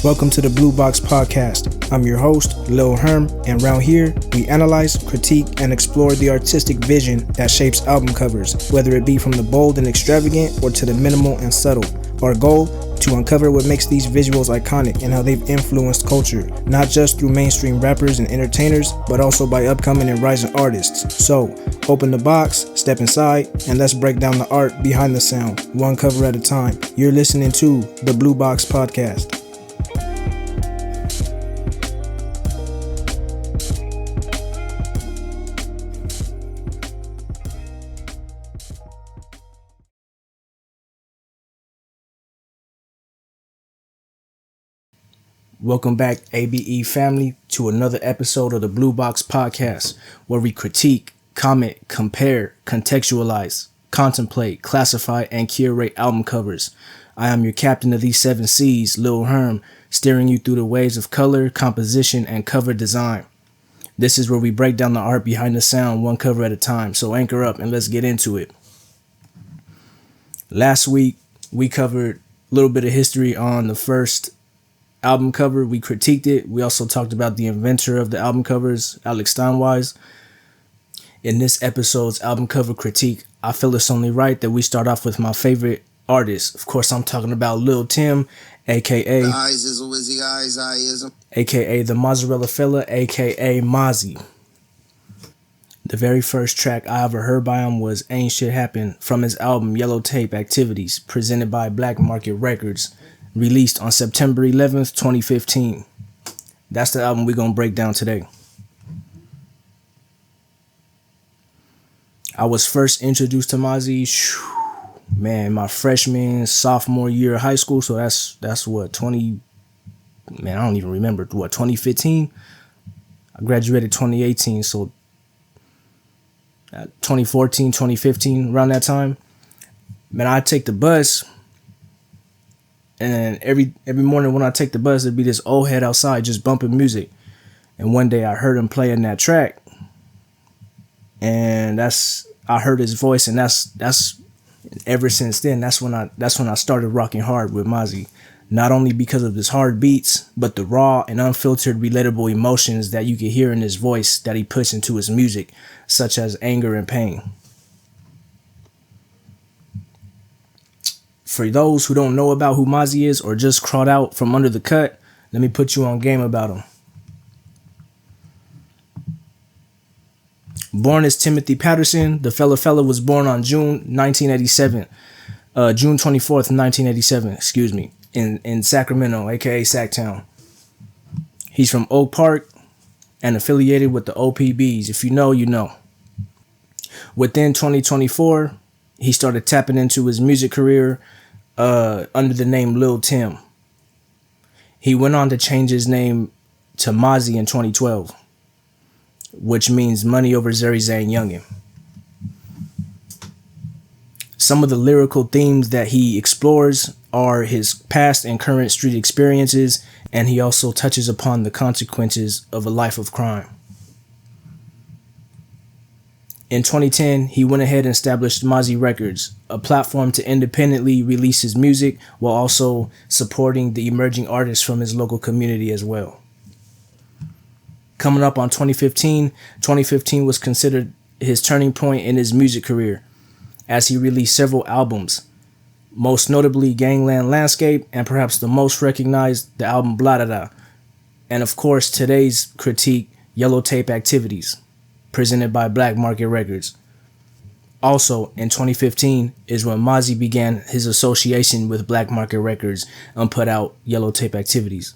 Welcome to the Blue Box Podcast. I'm your host, Lil Herm, and around here, we analyze, critique, and explore the artistic vision that shapes album covers, whether it be from the bold and extravagant or to the minimal and subtle. Our goal? To uncover what makes these visuals iconic and how they've influenced culture, not just through mainstream rappers and entertainers, but also by upcoming and rising artists. So, open the box, step inside, and let's break down the art behind the sound, one cover at a time. You're listening to the Blue Box Podcast. Welcome back, ABE family, to another episode of the Blue Box Podcast, where we critique, comment, compare, contextualize, contemplate, classify, and curate album covers. I am your captain of these 7 C's, Lil Herm, steering you through the waves of color, composition, and cover design. This is where we break down the art behind the sound, one cover at a time, so anchor up and let's get into it. Last week, we covered a little bit of history on the first album cover. We critiqued it. We also talked about the inventor of the album covers, Alex Steinweiss. In this episode's album cover critique, I feel it's only right that we start off with my favorite artist. Of course, I'm talking about Lil Tim, aka the Mozzarella Fella, aka Mozzy. The very first track I ever heard by him was Ain't Shit Happen from his album Yellow Tape Activities, presented by Black Market Records, released on September 11th, 2015. That's the album we're going to break down today. I was first introduced to Mozzy, my freshman, sophomore year of high school. So that's what, 2015? I graduated 2018, so 2014, 2015, around that time. Man, I'd take the bus. And every morning when I take the bus, there'd be this old head outside just bumping music. And one day I heard him playing that track. And I heard his voice, and that's ever since then, that's when I started rocking hard with Mozzy. Not only because of his hard beats, but the raw and unfiltered relatable emotions that you can hear in his voice that he puts into his music, such as anger and pain. For those who don't know about who Mozzy is or just crawled out from under the cut, let me put you on game about him. Born as Timothy Patterson, the fella was born on June 24th, 1987, in Sacramento, aka Sacktown. He's from Oak Park and affiliated with the OPBs. If you know, you know. Within 2024, he started tapping into his music career under the name Lil Tim. He went on to change his name to Mozzy in 2012, which means money over Zeri Zane Youngin. Some of the lyrical themes that he explores are his past and current street experiences, and he also touches upon the consequences of a life of crime. In 2010, he went ahead and established Mozzy Records, a platform to independently release his music while also supporting the emerging artists from his local community as well. Coming up on 2015 was considered his turning point in his music career, as he released several albums, most notably Gangland Landscape, and perhaps the most recognized, the album At.I, and of course today's critique, Yellow Tape Activities, presented by Black Market Records. Also, in 2015 is when Mozzy began his association with Black Market Records and put out Yellow Tape Activities.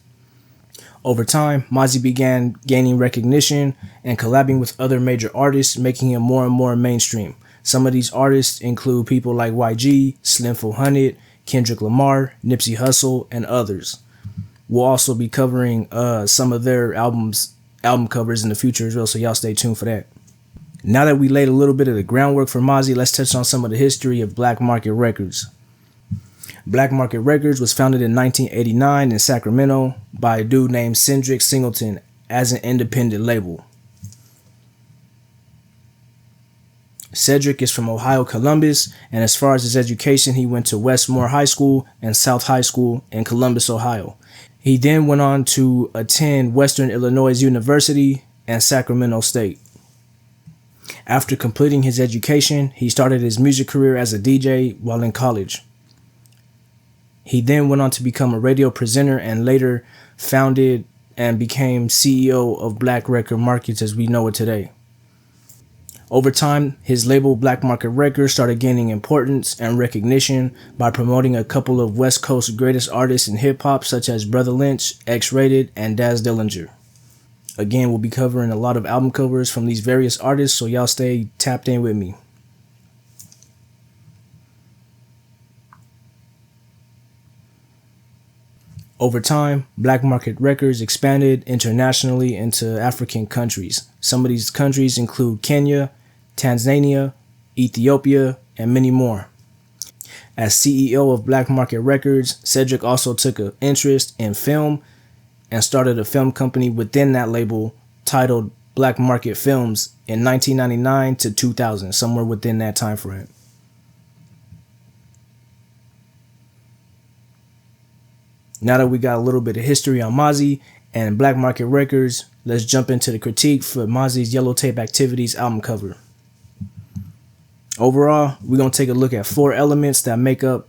Over time, Mozzy began gaining recognition and collabing with other major artists, making him more and more mainstream. Some of these artists include people like YG, Slim 400, Kendrick Lamar, Nipsey Hussle, and others. We'll also be covering some of their album covers in the future as well, so y'all stay tuned for that. Now that we laid a little bit of the groundwork for Mozzy, let's touch on some of the history of Black Market Records. Black Market Records was founded in 1989 in Sacramento by a dude named Cedric Singleton as an independent label. Cedric is from Ohio, Columbus, and as far as his education, he went to Westmore High School and South High School in Columbus, Ohio. He then went on to attend Western Illinois University and Sacramento State. After completing his education, he started his music career as a DJ while in college. He then went on to become a radio presenter and later founded and became CEO of Black Record Markets as we know it today. Over time, his label Black Market Records started gaining importance and recognition by promoting a couple of West Coast greatest artists in hip-hop such as Brother Lynch, X-Rated, and Daz Dillinger. Again, we'll be covering a lot of album covers from these various artists, so y'all stay tapped in with me. Over time, Black Market Records expanded internationally into African countries. Some of these countries include Kenya, Tanzania, Ethiopia, and many more. As CEO of Black Market Records, Cedric also took an interest in film and started a film company within that label titled Black Market Films in 1999 to 2000, somewhere within that time frame. Now that we got a little bit of history on Mozzy and Black Market Records, let's jump into the critique for Mozzy's Yellow Tape Activities album cover. Overall, we're going to take a look at 4 elements that make up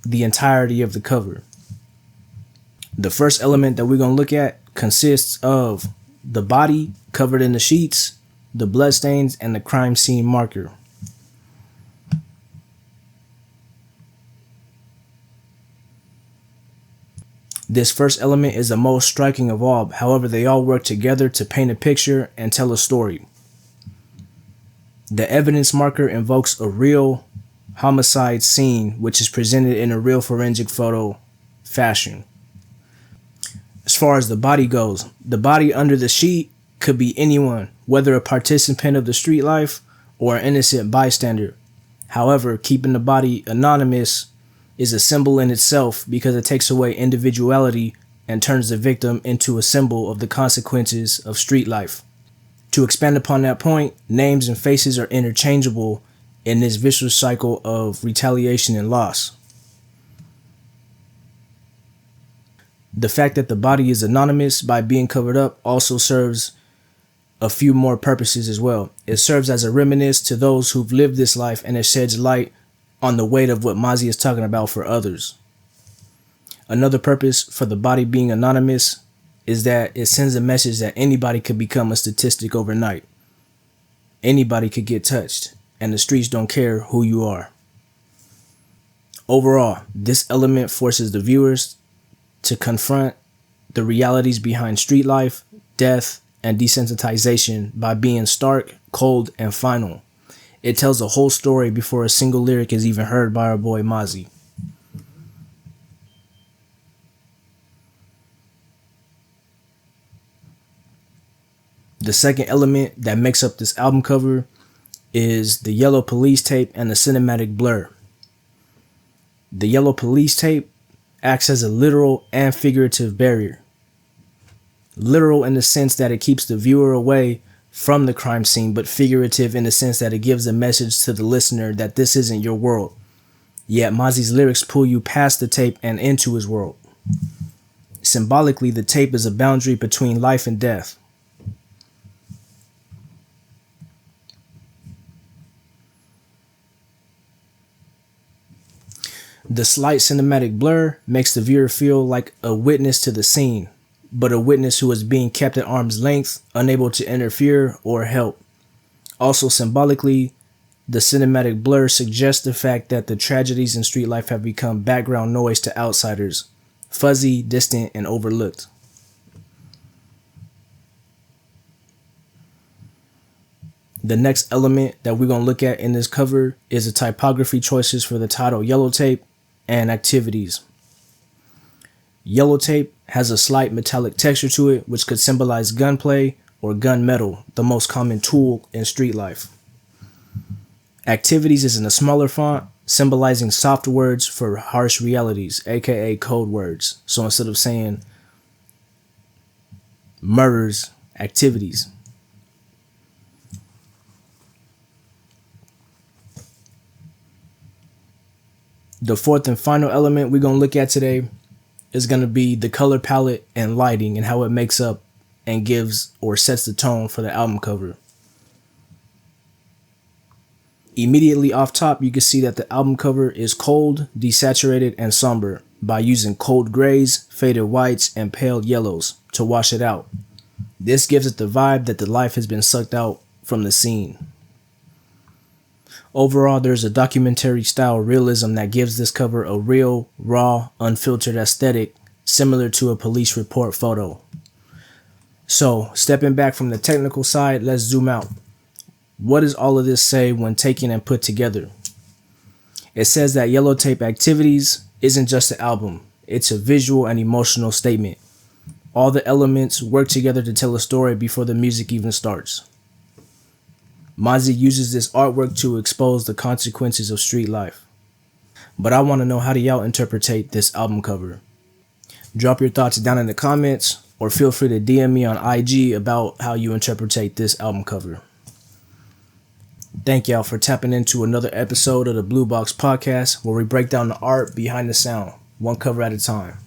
the entirety of the cover. The first element that we're going to look at consists of the body covered in the sheets, the bloodstains, and the crime scene marker. This first element is the most striking of all, however, they all work together to paint a picture and tell a story. The evidence marker invokes a real homicide scene, which is presented in a real forensic photo fashion. As far as the body goes, the body under the sheet could be anyone, whether a participant of the street life or an innocent bystander. However, keeping the body anonymous is a symbol in itself because it takes away individuality and turns the victim into a symbol of the consequences of street life. To expand upon that point, names and faces are interchangeable in this vicious cycle of retaliation and loss. The fact that the body is anonymous by being covered up also serves a few more purposes as well. It serves as a reminiscence to those who've lived this life, and it sheds light on the weight of what Mozzy is talking about for others. Another purpose for the body being anonymous is that it sends a message that anybody could become a statistic overnight. Anybody could get touched, and the streets don't care who you are. Overall, this element forces the viewers to confront the realities behind street life, death, and desensitization by being stark, cold, and final. It tells a whole story before a single lyric is even heard by our boy Mozzy. The second element that makes up this album cover is the yellow police tape and the cinematic blur. The yellow police tape acts as a literal and figurative barrier. Literal in the sense that it keeps the viewer away from the crime scene, but figurative in the sense that it gives a message to the listener that this isn't your world. Yet Mozzy's lyrics pull you past the tape and into his world. Symbolically, the tape is a boundary between life and death. The slight cinematic blur makes the viewer feel like a witness to the scene, but a witness who is being kept at arm's length, unable to interfere or help. Also symbolically, the cinematic blur suggests the fact that the tragedies in street life have become background noise to outsiders, fuzzy, distant, and overlooked. The next element that we're going to look at in this cover is the typography choices for the title Yellow Tape and Activities. Yellow tape has a slight metallic texture to it, which could symbolize gunplay or gunmetal, the most common tool in street life. Activities is in a smaller font, symbolizing soft words for harsh realities, aka code words. So instead of saying murders, activities. The fourth and final element we're going to look at today is going to be the color palette and lighting and how it makes up and gives or sets the tone for the album cover. Immediately off top, you can see that the album cover is cold, desaturated, and somber by using cold grays, faded whites, and pale yellows to wash it out. This gives it the vibe that the life has been sucked out from the scene. Overall, there's a documentary style realism that gives this cover a real, raw, unfiltered aesthetic similar to a police report photo. So, stepping back from the technical side, let's zoom out. What does all of this say when taken and put together? It says that Yellow Tape Activities isn't just an album, it's a visual and emotional statement. All the elements work together to tell a story before the music even starts. Mozzy uses this artwork to expose the consequences of street life. But I want to know, how do y'all interpret this album cover? Drop your thoughts down in the comments, or feel free to DM me on IG about how you interpret this album cover. Thank y'all for tapping into another episode of the Blue Box Podcast, where we break down the art behind the sound, one cover at a time.